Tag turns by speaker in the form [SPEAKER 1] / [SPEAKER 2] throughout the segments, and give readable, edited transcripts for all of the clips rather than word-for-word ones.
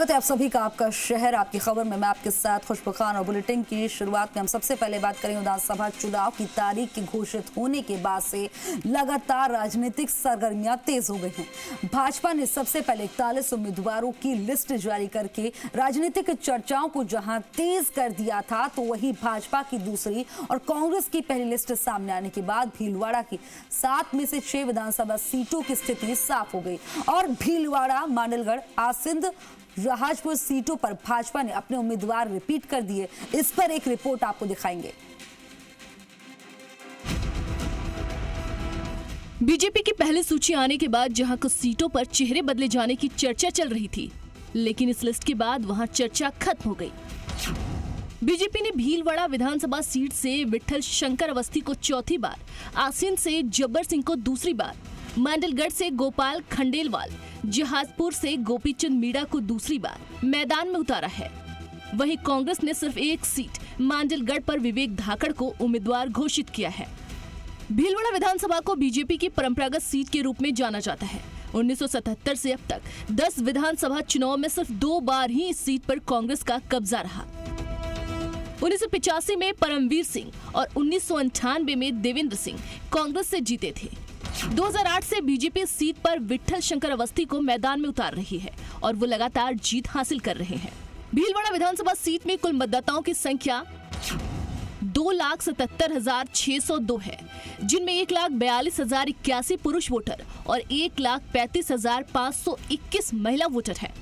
[SPEAKER 1] आप सभी का आपका शहर आपकी खबर में मैं आपके साथ खुशबू खान। और बुलेटिन की शुरुआत में हम सबसे पहले बात करें विधानसभा चुनाव की तारीख की घोषित होने के बाद से लगातार राजनीतिक सरगर्मियां तेज हो गई हैं। भाजपा ने सबसे पहले 41 उम्मीदवारों की लिस्ट जारी करके राजनीतिक चर्चाओं को जहां तेज कर दिया था, तो वहीं भाजपा की दूसरी और कांग्रेस की पहली लिस्ट सामने आने के बाद भीलवाड़ा की 7 में से 6 विधानसभा सीटों की स्थिति साफ हो गई और भीलवाड़ा, मांडलगढ़, आसिंद, जहाजपुर सीटों पर भाजपा ने अपने उम्मीदवार रिपीट कर दिए। इस पर एक रिपोर्ट आपको दिखाएंगे।
[SPEAKER 2] बीजेपी की पहली सूची आने के बाद जहां कुछ सीटों पर चेहरे बदले जाने की चर्चा चल रही थी, लेकिन इस लिस्ट के बाद वहां चर्चा खत्म हो गई। बीजेपी ने भीलवाड़ा विधानसभा सीट से विट्ठल शंकर अवस्थी को चौथी बार, आसीन से जब्बर सिंह को दूसरी बार, मांडलगढ़ से गोपाल खंडेलवाल, जहाजपुर से गोपीचंद मीणा को दूसरी बार मैदान में उतारा है। वहीं कांग्रेस ने सिर्फ एक सीट मांडलगढ़ पर विवेक धाकड़ को उम्मीदवार घोषित किया है। भीलवाड़ा विधानसभा को बीजेपी की परंपरागत सीट के रूप में जाना जाता है। 1977 से अब तक 10 विधानसभा चुनाव में सिर्फ 2 बार ही इस सीट पर कांग्रेस का कब्जा रहा। 1985 में परमवीर सिंह और 1998 में देवेंद्र सिंह कांग्रेस से जीते थे। 2008 से बीजेपी सीट पर विट्ठल शंकर अवस्थी को मैदान में उतार रही है और वो लगातार जीत हासिल कर रहे हैं। भीलवाड़ा विधानसभा सीट में कुल मतदाताओं की संख्या 2,77,602 है, जिनमें 1,42,081 पुरुष वोटर और 1,35,521 महिला वोटर हैं।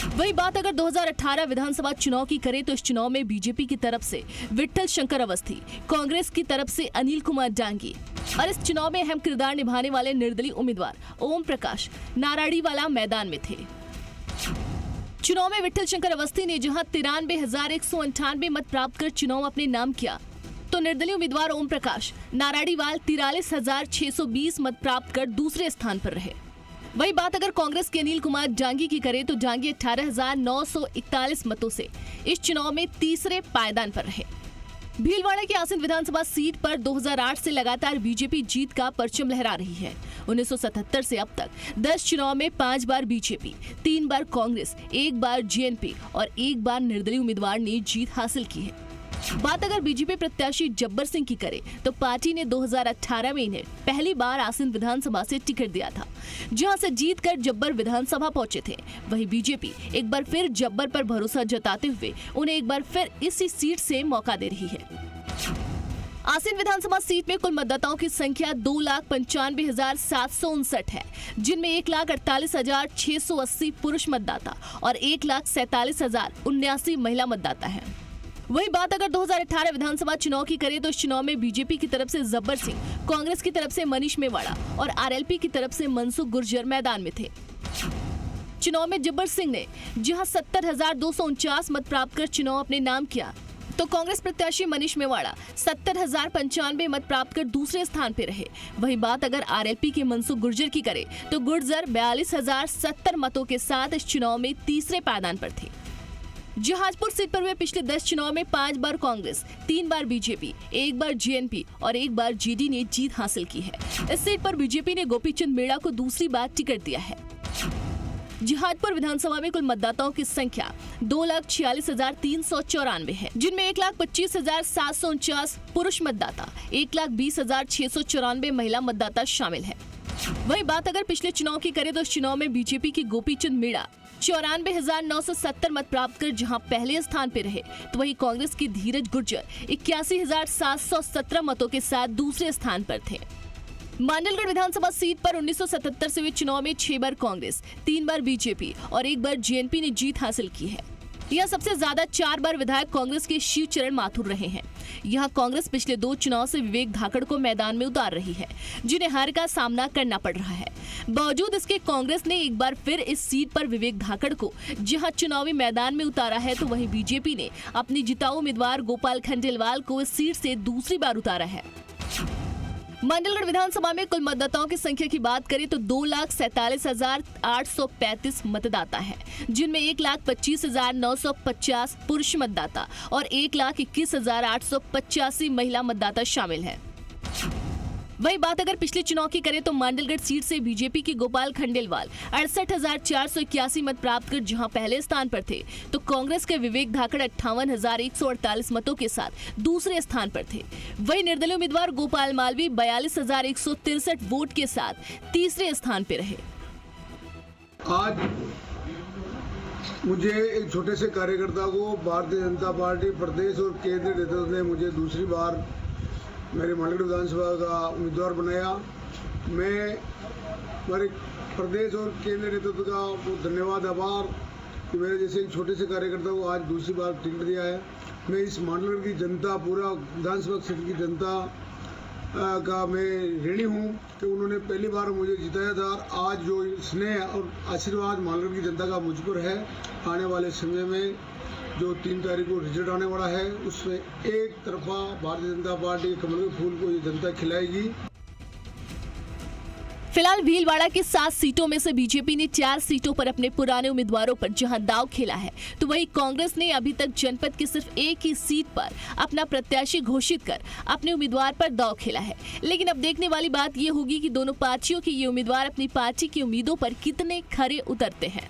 [SPEAKER 2] वही बात अगर 2018 विधानसभा चुनाव की करें तो इस चुनाव में बीजेपी की तरफ से विट्ठल शंकर अवस्थी, कांग्रेस की तरफ से अनिल कुमार डांगी और इस चुनाव में अहम किरदार निभाने वाले निर्दलीय उम्मीदवार ओम प्रकाश नारायणीवाला मैदान में थे। चुनाव में विट्ठल शंकर अवस्थी ने जहां 93,198 मत प्राप्त कर चुनाव अपने नाम किया, तो निर्दलीय उम्मीदवार ओम प्रकाश नारायणीवाल 43,620 मत प्राप्त कर दूसरे स्थान पर रहे। वही बात अगर कांग्रेस के अनिल कुमार डांगी की करें तो डांगी 18,941 मतों से इस चुनाव में तीसरे पायदान पर रहे। भीलवाड़ा की आसिंद विधानसभा सीट पर 2008 से लगातार बीजेपी जीत का परचम लहरा रही है। 1977 से अब तक 10 चुनाव में 5 बार बीजेपी, 3 बार कांग्रेस, 1 बार जेएनपी और 1 बार निर्दलीय उम्मीदवार ने जीत हासिल की है। बात अगर बीजेपी प्रत्याशी जब्बर सिंह की करे तो पार्टी ने 2018 में इन्हें पहली बार आसिंद विधानसभा से टिकट दिया था, जहां से जीतकर जब्बर विधानसभा पहुंचे थे। वहीं बीजेपी एक बार फिर जब्बर पर भरोसा जताते हुए उन्हें एक बार फिर इसी सीट से मौका दे रही है। आसिंद विधानसभा सीट में कुल मतदाताओं की संख्या 2,95,759 है, जिनमें 1,48,680 पुरुष मतदाता और 1,47,079 महिला मतदाता है। वही बात अगर 2018 विधानसभा चुनाव की करें तो इस चुनाव में बीजेपी की तरफ से जब्बर सिंह, कांग्रेस की तरफ से मनीष मेवाड़ा और आरएलपी की तरफ से मनसुख गुर्जर मैदान में थे। चुनाव में जब्बर सिंह ने जहां 70,249 मत प्राप्त कर चुनाव अपने नाम किया, तो कांग्रेस प्रत्याशी मनीष मेवाड़ा 70,095 मत प्राप्त कर दूसरे स्थान पर रहे। वही बात अगर आरएलपी के मनसुख गुर्जर की करे तो गुर्जर 42,070 मतों के साथ इस चुनाव में तीसरे पायदान पर थे। जहाजपुर सीट पर हुए पिछले 10 चुनाव में 5 बार कांग्रेस, 3 बार बीजेपी, 1 बार जेएनपी और 1 बार जेडी ने जीत हासिल की है। इस सीट पर बीजेपी ने गोपीचंद मीणा को दूसरी बार टिकट दिया है। जहाजपुर विधानसभा में कुल मतदाताओं की संख्या 2,46,394 है, जिनमें 1,25,749 पुरुष मतदाता, 1,20,694 महिला मतदाता शामिल है। वही बात अगर पिछले चुनाव की करें तो इस चुनाव में बीजेपी की गोपीचंद मीणा 94,970 मत प्राप्त कर जहां पहले स्थान पर रहे, तो वहीं कांग्रेस की धीरज गुर्जर 81,717 मतों के साथ दूसरे स्थान पर थे। मांडलगढ़ विधानसभा सीट पर 1977 से हुए चुनाव में 6 बार कांग्रेस, 3 बार बीजेपी और 1 बार जेएनपी ने जीत हासिल की है। यह सबसे ज्यादा 4 बार विधायक कांग्रेस के शिवचरण माथुर रहे हैं। यहाँ कांग्रेस पिछले 2 चुनाव से विवेक धाकड़ को मैदान में उतार रही है, जिन्हें हार का सामना करना पड़ रहा है। बावजूद इसके कांग्रेस ने एक बार फिर इस सीट पर विवेक धाकड़ को जहां चुनावी मैदान में उतारा है, तो वहीं बीजेपी ने अपनी जिताऊ उम्मीदवार गोपाल खंडेलवाल को इस सीट से दूसरी बार उतारा है। मांडलगढ़ विधानसभा में कुल मतदाताओं की संख्या की बात करें तो 2,47,835 मतदाता हैं, जिनमें 1,25,950 पुरुष मतदाता और 1,21,885 महिला मतदाता शामिल हैं। वही बात अगर पिछले चुनाव की करें तो मांडलगढ़ सीट से बीजेपी के गोपाल खंडेलवाल 68,481 मत प्राप्त कर जहां पहले स्थान पर थे, तो कांग्रेस के विवेक धाकड़ 58,148 मतों के साथ दूसरे स्थान पर थे। वही निर्दलीय उम्मीदवार गोपाल मालवी 42,163 वोट के साथ तीसरे स्थान पर रहे।
[SPEAKER 3] आज मुझे एक छोटे से कार्यकर्ता को भारतीय जनता पार्टी प्रदेश और केंद्रीय नेतृत्व ने मुझे दूसरी बार मेरे मांडलगढ़ विधानसभा का उम्मीदवार बनाया। मैं हमारे प्रदेश और केंद्रीय नेतृत्व का बहुत धन्यवाद, आभार कि मेरे जैसे एक छोटे से कार्यकर्ता को आज दूसरी बार टिकट दिया है। मैं इस मांडलगढ़ की जनता, पूरा विधानसभा क्षेत्र की जनता का मैं ऋणी हूँ कि उन्होंने पहली बार मुझे जिताया था। और आज जो स्नेह और आशीर्वाद मांडलगढ़ की जनता का मुझ पर है, आने वाले समय में जो 3 तारीख को रिजल्ट आने वाला है उसमें एक तरफा भारतीय जनता पार्टी के कमल के फूल को ये जनता खिलाएगी।
[SPEAKER 2] फिलहाल भीलवाड़ा की 7 सीटों में से बीजेपी ने 4 सीटों पर अपने पुराने उम्मीदवारों पर जहां दांव खेला है, तो वहीं कांग्रेस ने अभी तक जनपद की सिर्फ एक ही सीट पर अपना प्रत्याशी घोषित कर अपने उम्मीदवार पर दांव खेला है। लेकिन अब देखने वाली बात ये होगी कि दोनों पार्टियों के ये उम्मीदवार अपनी पार्टी की उम्मीदों पर कितने खरे उतरते हैं।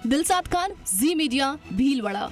[SPEAKER 2] दिलशाद खान, जी मीडिया, भीलवाड़ा।